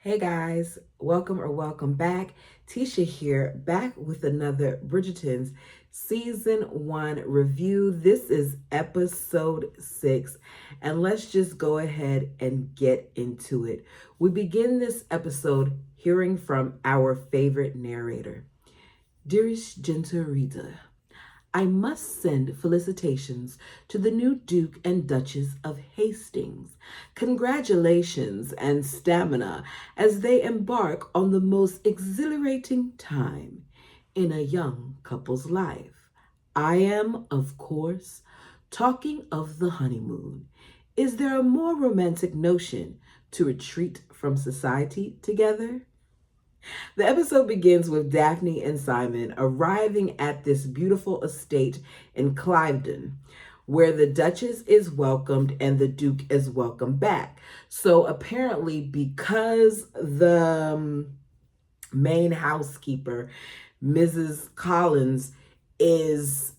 Hey guys, welcome back. Tisha here, back with another Bridgerton's Season 1 review. This is episode 6, and let's just go ahead and get into it. We begin this episode hearing from our favorite narrator. Dearest gentle reader, I must send felicitations to the new Duke and Duchess of Hastings. Congratulations and stamina as they embark on the most exhilarating time in a young couple's life. I am, of course, talking of the honeymoon. Is there a more romantic notion to retreat from society together? The episode begins with Daphne and Simon arriving at this beautiful estate in Cliveden, where the Duchess is welcomed and the Duke is welcomed back. So apparently, because the main housekeeper, Mrs. Collins, is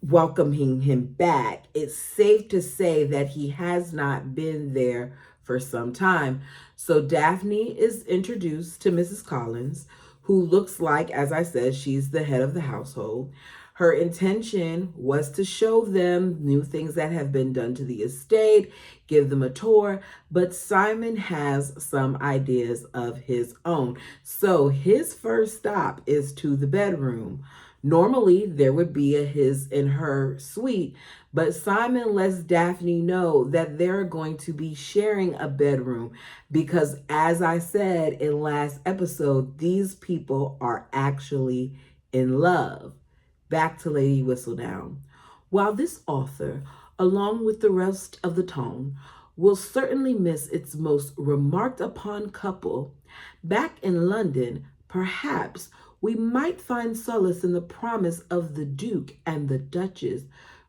welcoming him back, it's safe to say that he has not been there for some time. So Daphne is introduced to Mrs. Collins, who looks like, as I said, she's the head of the household. Her intention was to show them new things that have been done to the estate, give them a tour, but Simon has some ideas of his own. So his first stop is to the bedroom. Normally, there would be a his and her suite, but Simon lets Daphne know that they're going to be sharing a bedroom because, as I said in last episode, these people are actually in love. Back to Lady Whistledown. While this author, along with the rest of the tone, will certainly miss its most remarked upon couple, back in London, perhaps we might find solace in the promise of the Duke and the Duchess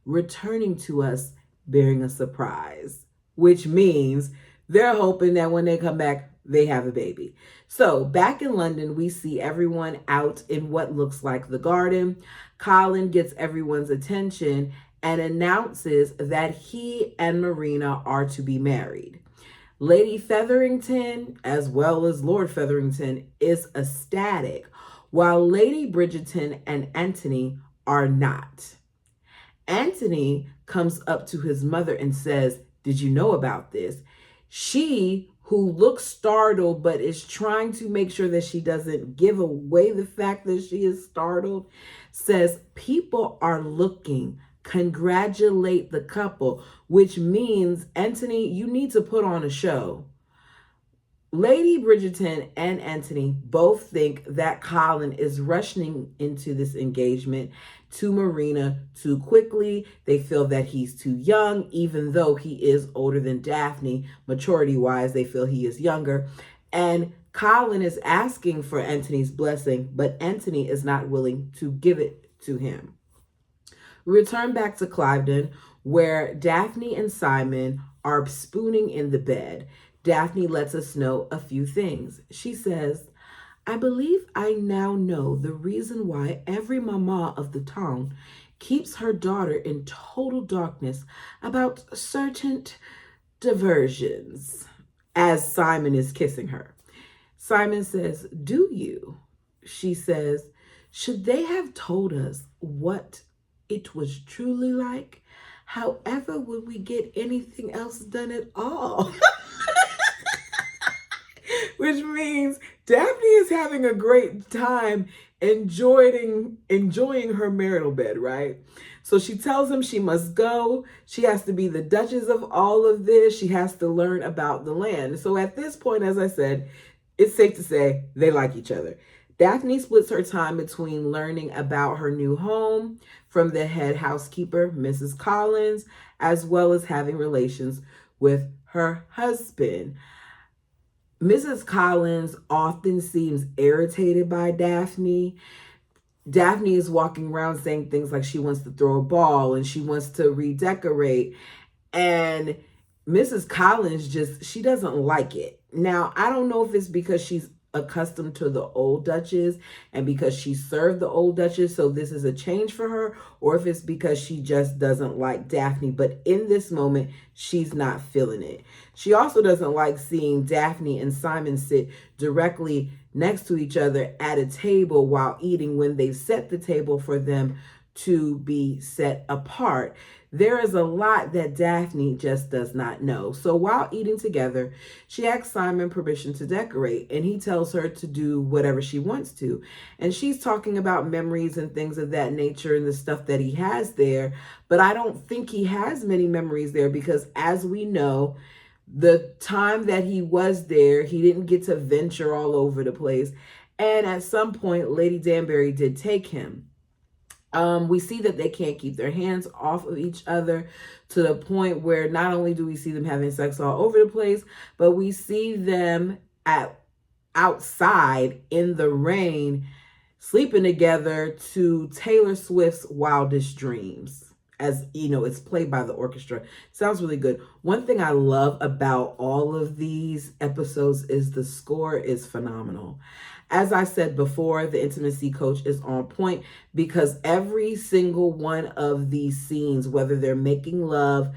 returning to us bearing a surprise, which means they're hoping that when they come back, they have a baby. So back in London, we see everyone out in what looks like the garden. Colin gets everyone's attention and announces that he and Marina are to be married. Lady Featherington, as well as Lord Featherington, is ecstatic, while Lady Bridgerton and Anthony are not. Anthony comes up to his mother and says, "Did you know about this?" She, who looks startled but is trying to make sure that she doesn't give away the fact that she is startled, says, "People are looking. Congratulate the couple," which means, Anthony, you need to put on a show. Lady Bridgerton and Anthony both think that Colin is rushing into this engagement to Marina too quickly. They feel that he's too young, even though he is older than Daphne. Maturity-wise, they feel he is younger. And Colin is asking for Anthony's blessing, but Anthony is not willing to give it to him. We return back to Cliveden, where Daphne and Simon are spooning in the bed. Daphne lets us know a few things. She says, "I believe I now know the reason why every mama of the town keeps her daughter in total darkness about certain diversions," as Simon is kissing her. Simon says, "Do you?" She says, "Should they have told us what it was truly like? However, would we get anything else done at all?" Which means Daphne is having a great time enjoying her marital bed, right? So she tells him she must go. She has to be the Duchess of all of this. She has to learn about the land. So at this point, as I said, it's safe to say they like each other. Daphne splits her time between learning about her new home from the head housekeeper, Mrs. Collins, as well as having relations with her husband. Mrs. Collins often seems irritated by Daphne. Daphne is walking around saying things like she wants to throw a ball and she wants to redecorate. And Mrs. Collins she doesn't like it. Now, I don't know if it's because she's accustomed to the old Duchess and because she served the old Duchess, so this is a change for her, or if it's because she just doesn't like Daphne. But in this moment, she's not feeling it. She also doesn't like seeing Daphne and Simon sit directly next to each other at a table while eating when they've set the table for them to be set apart. There is a lot that Daphne just does not know. So while eating together, she asks Simon permission to decorate, and he tells her to do whatever she wants to. And she's talking about memories and things of that nature and the stuff that he has there. But I don't think he has many memories there because, as we know, the time that he was there, he didn't get to venture all over the place. And at some point, Lady Danbury did take him. We see that they can't keep their hands off of each other to the point where not only do we see them having sex all over the place, but we see them outside in the rain sleeping together to Taylor Swift's Wildest Dreams. As you know, it's played by the orchestra. Sounds really good. One thing I love about all of these episodes is the score is phenomenal. As I said before, the intimacy coach is on point because every single one of these scenes, whether they're making love,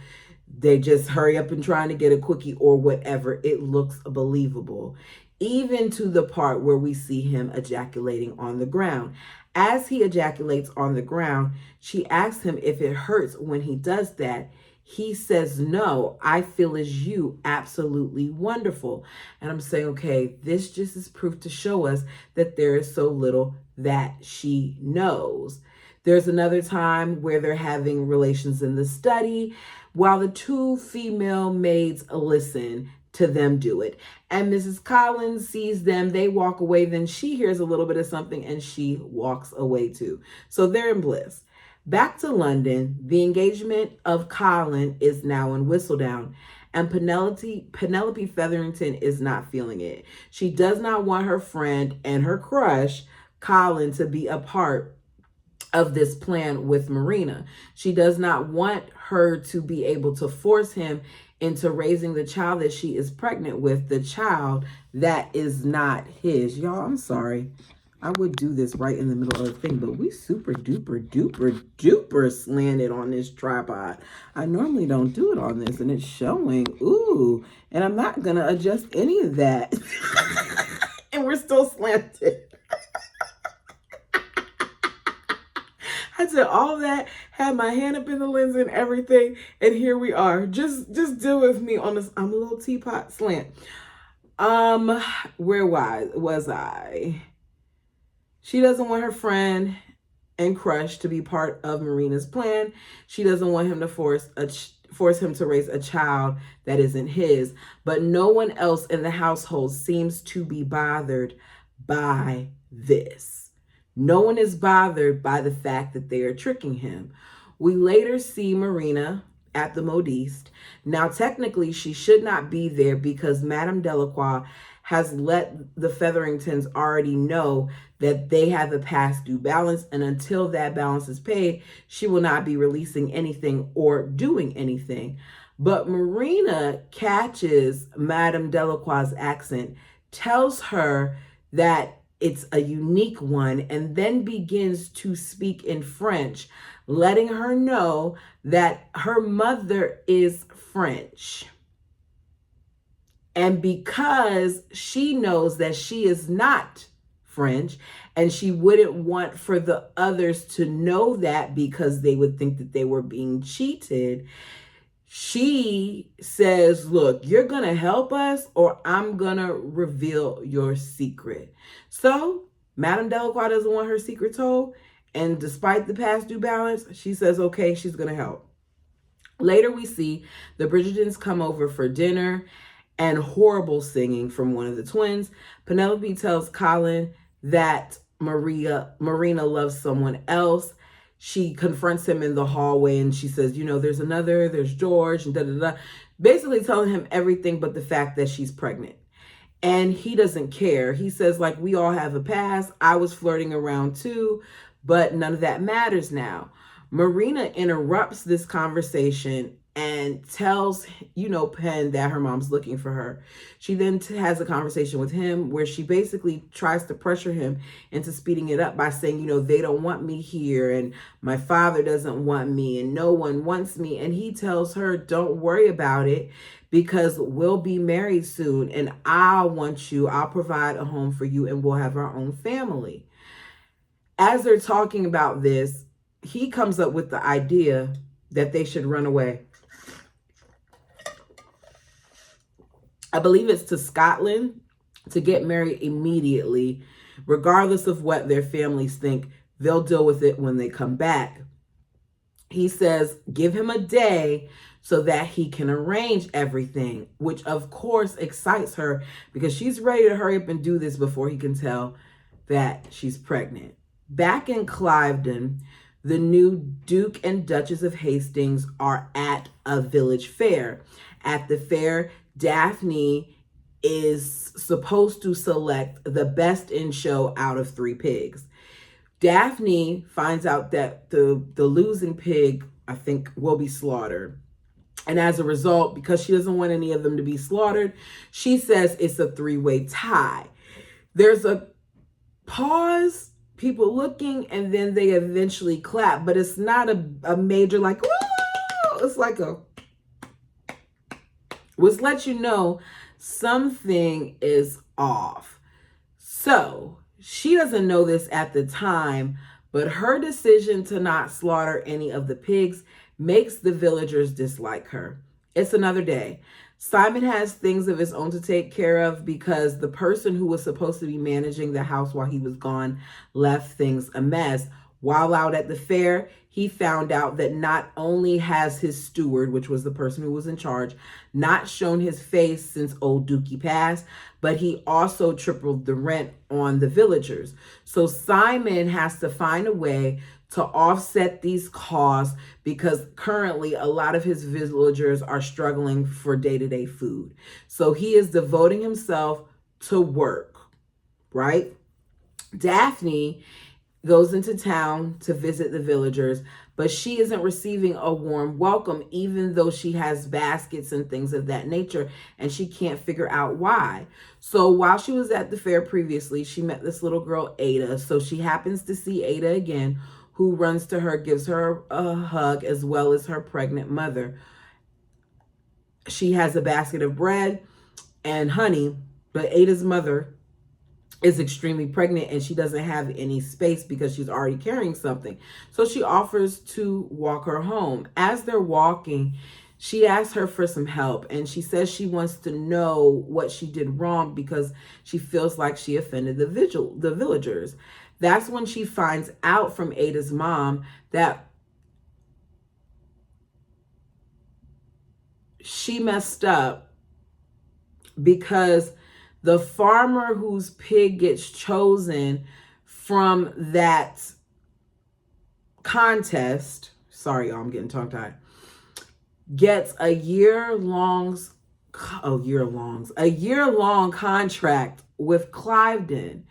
they just hurry up and trying to get a quickie or whatever, it looks believable. Even to the part where we see him ejaculating on the ground. As he ejaculates on the ground, she asks him if it hurts when he does that. He says, no, I feel as you, absolutely wonderful. And I'm saying, okay, this just is proof to show us that there is so little that she knows. There's another time where they're having relations in the study while the two female maids listen to them do it. And Mrs. Collins sees them, they walk away, then she hears a little bit of something and she walks away too. So they're in bliss. Back to London, the engagement of Colin is now in Whistledown, and Penelope Featherington is not feeling it. She does not want her friend and her crush, Colin, to be a part of this plan with Marina. She does not want her to be able to force him into raising the child that she is pregnant with, the child that is not his. Y'all, I'm sorry. I would do this right in the middle of the thing, but we super duper duper duper slanted on this tripod. I normally don't do it on this, and it's showing. Ooh, and I'm not going to adjust any of that. And we're still slanted. I did all that, had my hand up in the lens and everything, and here we are. Just deal with me on this. I'm a little teapot slant. Where was I? She doesn't want her friend and crush to be part of Marina's plan. She doesn't want him to force him to raise a child that isn't his. But no one else in the household seems to be bothered by this. No one is bothered by the fact that they are tricking him. We later see Marina at the modiste. Now, technically, she should not be there because Madame Delacroix has let the Featheringtons already know that they have a past due balance, and until that balance is paid, she will not be releasing anything or doing anything. But Marina catches Madame Delacroix's accent, tells her that it's a unique one, and then begins to speak in French, letting her know that her mother is French. And because she knows that she is not French, and she wouldn't want for the others to know that because they would think that they were being cheated, she says, look, you're going to help us or I'm going to reveal your secret. So Madame Delacroix doesn't want her secret told. And despite the past due balance, she says, okay, she's going to help. Later, we see the Bridgertons come over for dinner and horrible singing from one of the twins. Penelope tells Colin that Marina loves someone else. She confronts him in the hallway and she says, you know, there's George and da-da-da. Basically telling him everything but the fact that she's pregnant. And he doesn't care. He says, like, we all have a past. I was flirting around too, but none of that matters now. Marina interrupts this conversation and tells, Penn that her mom's looking for her. She then has a conversation with him where she basically tries to pressure him into speeding it up by saying, they don't want me here and my father doesn't want me and no one wants me. And he tells her, don't worry about it because we'll be married soon and I'll want you. I'll provide a home for you and we'll have our own family. As they're talking about this, he comes up with the idea that they should run away. I believe it's to Scotland to get married immediately, regardless of what their families think. They'll deal with it when they come back. He says, give him a day so that he can arrange everything, which of course excites her because she's ready to hurry up and do this before he can tell that she's pregnant. Back in Cliveden, the new Duke and Duchess of Hastings are at a village fair. At the fair, Daphne is supposed to select the best in show out of 3 pigs. Daphne finds out that the losing pig, I think, will be slaughtered. And as a result, because she doesn't want any of them to be slaughtered, she says it's a 3-way tie. There's a pause, people looking, and then they eventually clap. But it's not a major like, whoa! It's like a, which lets you know something is off. So she doesn't know this at the time, but her decision to not slaughter any of the pigs makes the villagers dislike her. It's another day. Simon has things of his own to take care of because the person who was supposed to be managing the house while he was gone left things a mess. While out at the fair, he found out that not only has his steward, which was the person who was in charge, not shown his face since old Dookie passed, but he also tripled the rent on the villagers. So Simon has to find a way to offset these costs because currently a lot of his villagers are struggling for day-to-day food. So he is devoting himself to work, right? Daphne goes into town to visit the villagers, but she isn't receiving a warm welcome, even though she has baskets and things of that nature, and she can't figure out why. So while she was at the fair previously, she met this little girl, Ada. So she happens to see Ada again, who runs to her, gives her a hug, as well as her pregnant mother. She has a basket of bread and honey, but Ada's mother is extremely pregnant and she doesn't have any space because she's already carrying something. So she offers to walk her home. As they're walking, she asks her for some help and she says she wants to know what she did wrong because she feels like she offended the villagers. That's when she finds out from Ada's mom that she messed up because the farmer whose pig gets chosen from that contest, sorry, y'all, I'm getting tongue-tied, gets a year-long contract with Cliveden.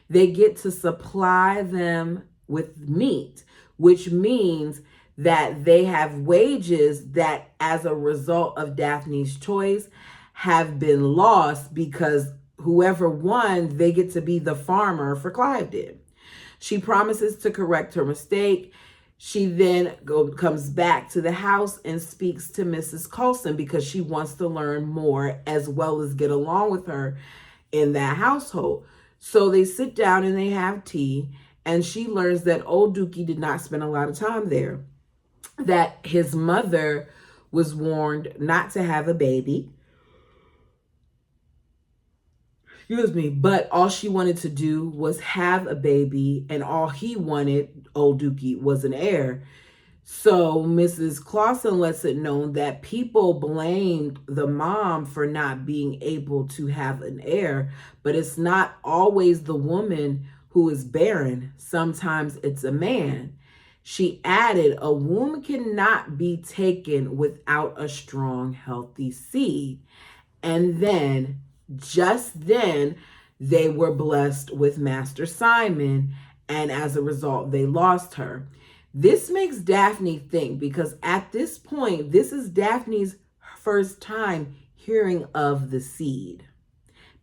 They get to supply them with meat, which means that they have wages that, as a result of Daphne's choice, have been lost because whoever won, they get to be the farmer for Cliveden. She promises to correct her mistake. She then comes back to the house and speaks to Mrs. Coulson because she wants to learn more as well as get along with her in that household. So they sit down and they have tea, and she learns that old Dookie did not spend a lot of time there, that his mother was warned not to have a baby. But all she wanted to do was have a baby, and all he wanted, old Dookie, was an heir. So Mrs. Clausen lets it known that people blamed the mom for not being able to have an heir, but it's not always the woman who is barren. Sometimes it's a man. She added, a womb cannot be taken without a strong, healthy seed. And then, just then, they were blessed with Master Simon, and as a result, they lost her. This makes Daphne think, because at this point, this is Daphne's first time hearing of the seed.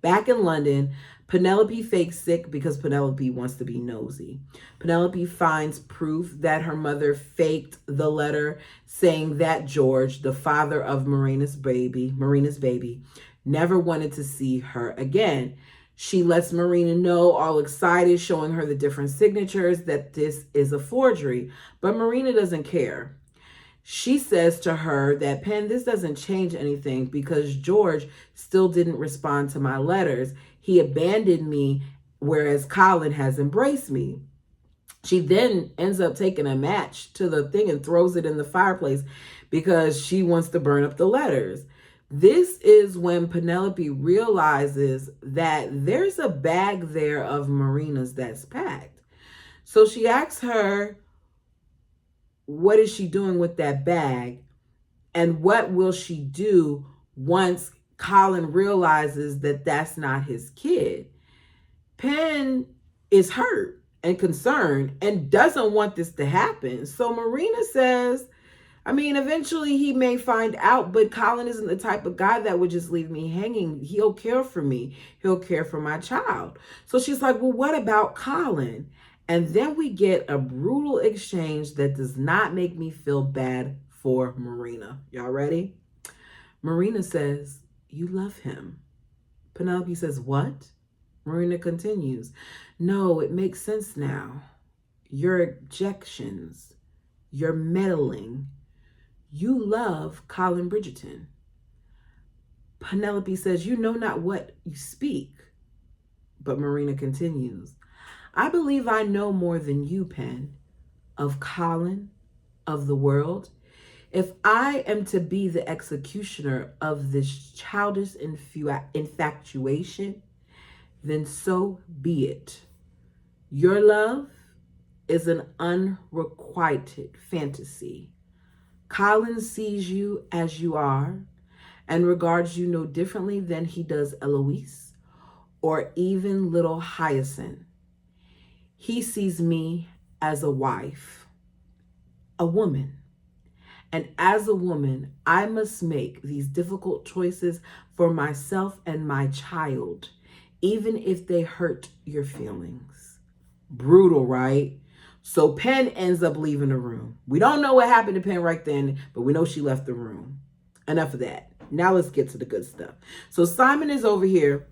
Back in London, Penelope fakes sick because Penelope wants to be nosy. Penelope finds proof that her mother faked the letter saying that George, the father of Marina's baby, never wanted to see her again. She lets Marina know, all excited, showing her the different signatures, that this is a forgery. But Marina doesn't care. She says to her that, Pen, this doesn't change anything because George still didn't respond to my letters. He abandoned me, whereas Colin has embraced me. She then ends up taking a match to the thing and throws it in the fireplace because she wants to burn up the letters. This is when Penelope realizes that there's a bag there of Marina's that's packed. So she asks her, what is she doing with that bag? And what will she do once Colin realizes that that's not his kid? Pen is hurt and concerned and doesn't want this to happen. So Marina says, eventually he may find out, but Colin isn't the type of guy that would just leave me hanging. He'll care for me. He'll care for my child. So she's like, well, what about Colin? And then we get a brutal exchange that does not make me feel bad for Marina. Y'all ready? Marina says, you love him. Penelope says, what? Marina continues, no, it makes sense now. Your objections, your meddling, you love Colin Bridgerton. Penelope says, you know not what you speak. But Marina continues, I believe I know more than you, Pen, of Colin, of the world. If I am to be the executioner of this childish infatuation, then so be it. Your love is an unrequited fantasy. Colin sees you as you are and regards you no differently than he does Eloise or even little Hyacinth. He sees me as a wife, a woman. And as a woman, I must make these difficult choices for myself and my child, even if they hurt your feelings. Brutal, right? So Pen ends up leaving the room. We don't know what happened to Pen right then, but we know she left the room. Enough of that. Now let's get to the good stuff. So Simon is over here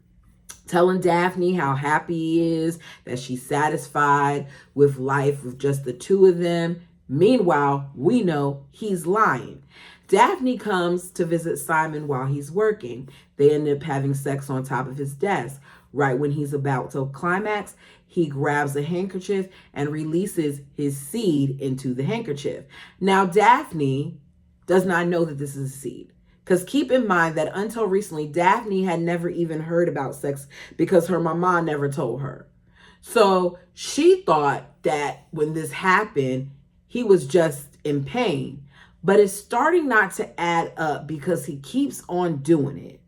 telling Daphne how happy he is, that she's satisfied with life with just the two of them. Meanwhile, we know he's lying. Daphne comes to visit Simon while he's working. They end up having sex on top of his desk. Right when he's about to climax, he grabs a handkerchief and releases his seed into the handkerchief. Now, Daphne does not know that this is a seed. Because keep in mind that until recently, Daphne had never even heard about sex because her mama never told her. So she thought that when this happened, he was just in pain. But it's starting not to add up because he keeps on doing it.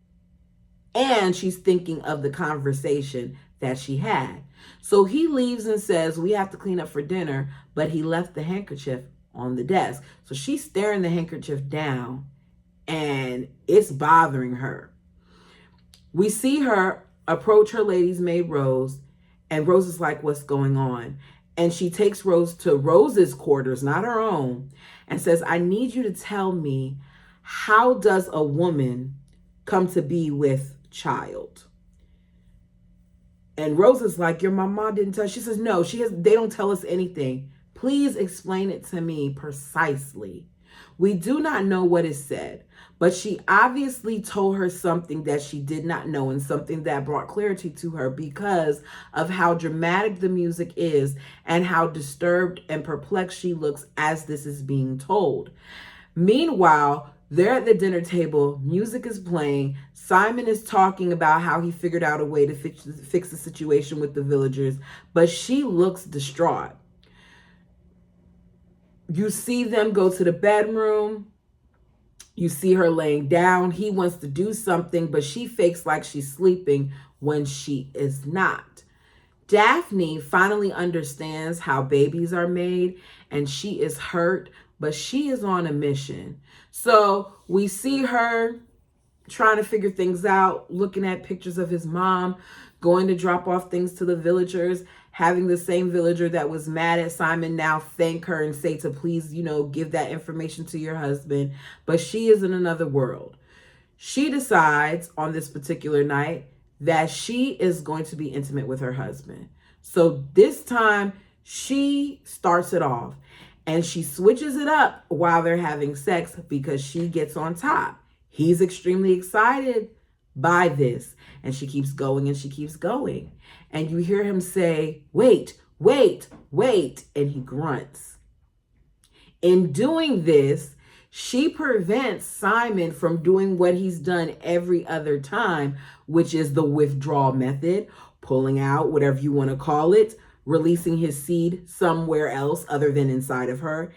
And she's thinking of the conversation that she had. So he leaves and says, we have to clean up for dinner, but he left the handkerchief on the desk. So she's staring the handkerchief down and it's bothering her. We see her approach her lady's maid, Rose, and Rose is like, what's going on? And she takes Rose to Rose's quarters, not her own, and says, I need you to tell me, how does a woman come to be with child? And Rose is like, your mama didn't tell. She says, no, they don't tell us anything. Please explain it to me precisely. We do not know what is said, but she obviously told her something that she did not know and something that brought clarity to her because of how dramatic the music is and how disturbed and perplexed she looks as this is being told. Meanwhile, they're at the dinner table, music is playing, Simon is talking about how he figured out a way to fix the situation with the villagers, but she looks distraught. You see them go to the bedroom. You see her laying down. He wants to do something, but she fakes like she's sleeping when she is not. Daphne finally understands how babies are made and she is hurt, but she is on a mission. So we see her trying to figure things out, looking at pictures of his mom, going to drop off things to the villagers, having the same villager that was mad at Simon now thank her and say to please, give that information to your husband. But she is in another world. She decides on this particular night that she is going to be intimate with her husband. So this time she starts it off and she switches it up while they're having sex because she gets on top. He's extremely excited by this. And she keeps going and she keeps going. And you hear him say, wait, wait, wait. And he grunts. In doing this, she prevents Simon from doing what he's done every other time, which is the withdrawal method, pulling out, whatever you want to call it, releasing his seed somewhere else other than inside of her.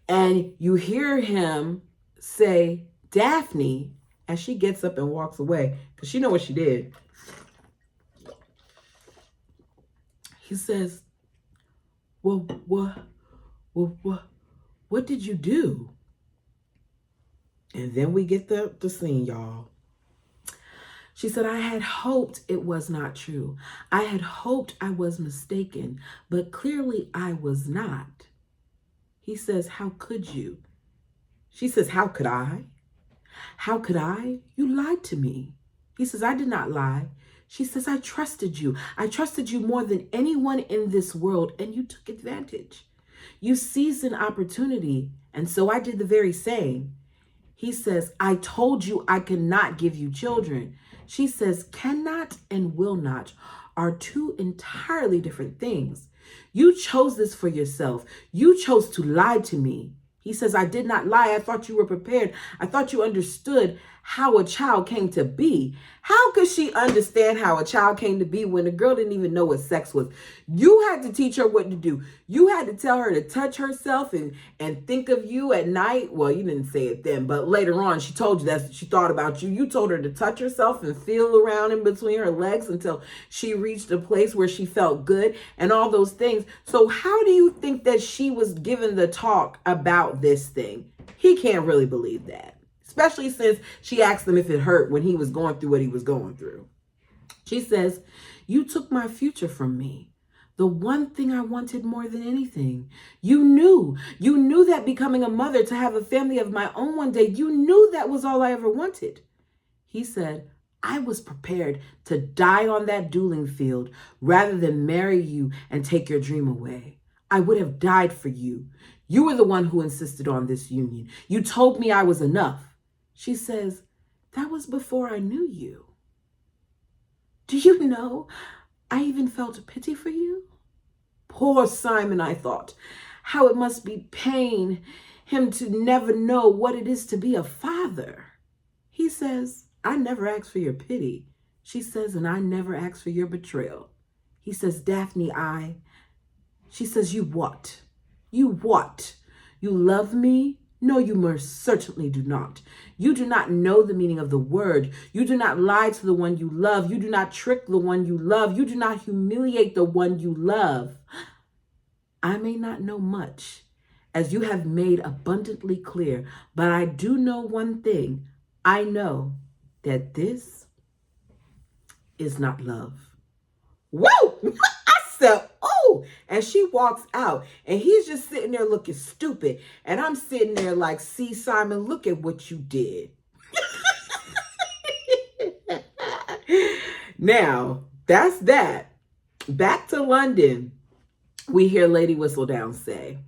And you hear him say, Daphne, as she gets up and walks away, because she knows what she did. He says, well, what did you do? And then we get the scene, y'all. She said, I had hoped it was not true. I had hoped I was mistaken, but clearly I was not. He says, how could you? She says, how could I? How could I? You lied to me. He says, I did not lie. She says, I trusted you. I trusted you more than anyone in this world, and you took advantage. You seized an opportunity, and so I did the very same. He says, I told you I cannot give you children. She says, cannot and will not are two entirely different things. You chose this for yourself. You chose to lie to me. He says, I did not lie. I thought you were prepared. I thought you understood how a child came to be. How could she understand how a child came to be when the girl didn't even know what sex was? You had to teach her what to do. You had to tell her to touch herself and think of you at night. Well, you didn't say it then, but later on she told you that she thought about you. You told her to touch herself and feel around in between her legs until she reached a place where she felt good and all those things. So how do you think that she was given the talk about this thing? He can't really believe that. Especially since she asked him if it hurt when he was going through what he was going through. She says, you took my future from me. The one thing I wanted more than anything. You knew that becoming a mother, to have a family of my own one day, you knew that was all I ever wanted. He said, I was prepared to die on that dueling field rather than marry you and take your dream away. I would have died for you. You were the one who insisted on this union. You told me I was enough. She says, that was before I knew you. Do you know, I even felt pity for you? Poor Simon, I thought. How it must be pain him to never know what it is to be a father. He says, I never asked for your pity. She says, and I never asked for your betrayal. He says, Daphne, She says, you what? You what? You love me? No, you most certainly do not. You do not know the meaning of the word. You do not lie to the one you love. You do not trick the one you love. You do not humiliate the one you love. I may not know much, as you have made abundantly clear, but I do know one thing. I know that this is not love. Whoa! I said, oh, and she walks out and he's just sitting there looking stupid. And I'm sitting there like, see, Simon, look at what you did. Now, that's that. Back to London, we hear Lady Whistledown say,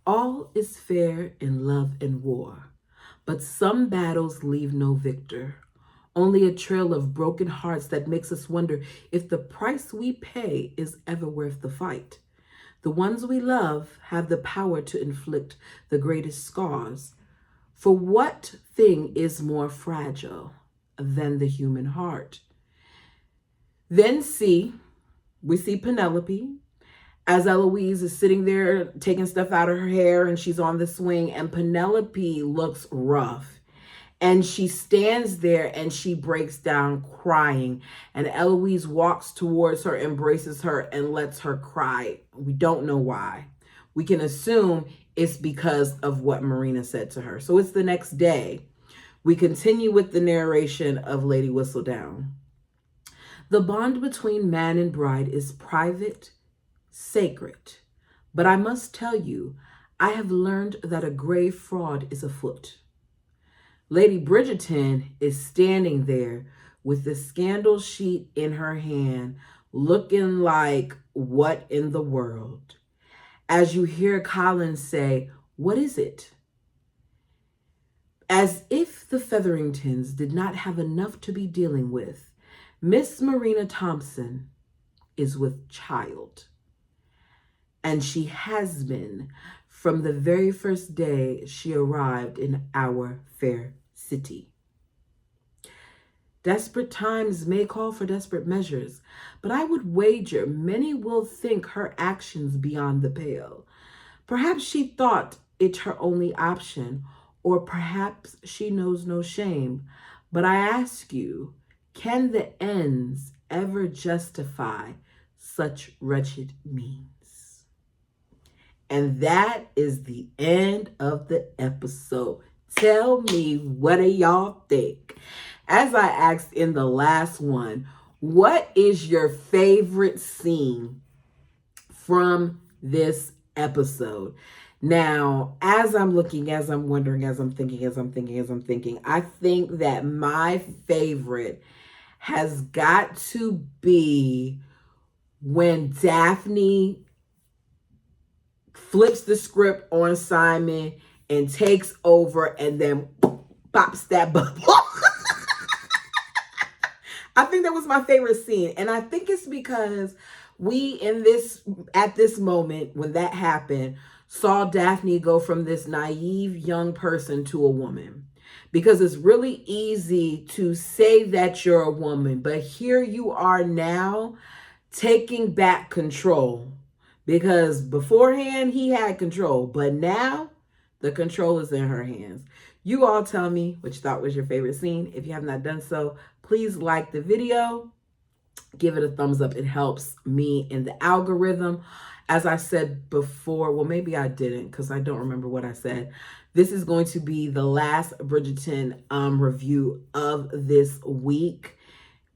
all is fair in love and war, but some battles leave no victor. Only a trail of broken hearts that makes us wonder if the price we pay is ever worth the fight. The ones we love have the power to inflict the greatest scars. For what thing is more fragile than the human heart? Then we see Penelope, as Eloise is sitting there taking stuff out of her hair and she's on the swing, and Penelope looks rough. And she stands there and she breaks down crying. And Eloise walks towards her, embraces her, and lets her cry. We don't know why. we can assume it's because of what Marina said to her. So it's the next day. We continue with the narration of Lady Whistledown. The bond between man and bride is private, sacred. But I must tell you, I have learned that a grave fraud is afoot. Lady Bridgerton is standing there with the scandal sheet in her hand, looking like, what in the world? As you hear Collins say, what is it? As if the Featheringtons did not have enough to be dealing with, Miss Marina Thompson is with child. And she has been from the very first day she arrived in our fair city. Desperate times may call for desperate measures, but I would wager many will think her actions beyond the pale. Perhaps she thought it her only option, or perhaps she knows no shame. But I ask you, can the ends ever justify such wretched means? And that is the end of the episode. Tell me, what do y'all think? As I asked in the last one, what is your favorite scene from this episode? Now, as I'm looking, as I'm wondering, as I'm thinking, I think that my favorite has got to be when Daphne flips the script on Simon and takes over and then pops that bubble. I think that was my favorite scene. And I think it's because we at this moment, when that happened, saw Daphne go from this naive young person to a woman. Because it's really easy to say that you're a woman, but here you are now taking back control. Because beforehand he had control, but now the control is in her hands. You all tell me what you thought was your favorite scene. If you have not done so, please like the video. Give it a thumbs up. It helps me in the algorithm. As I said before, well, maybe I didn't because I don't remember what I said. This is going to be the last Bridgerton review of this week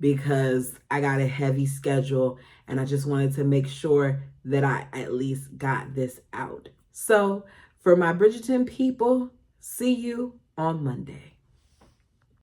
because I got a heavy schedule and I just wanted to make sure that I at least got this out. So for my Bridgerton people, see you on Monday.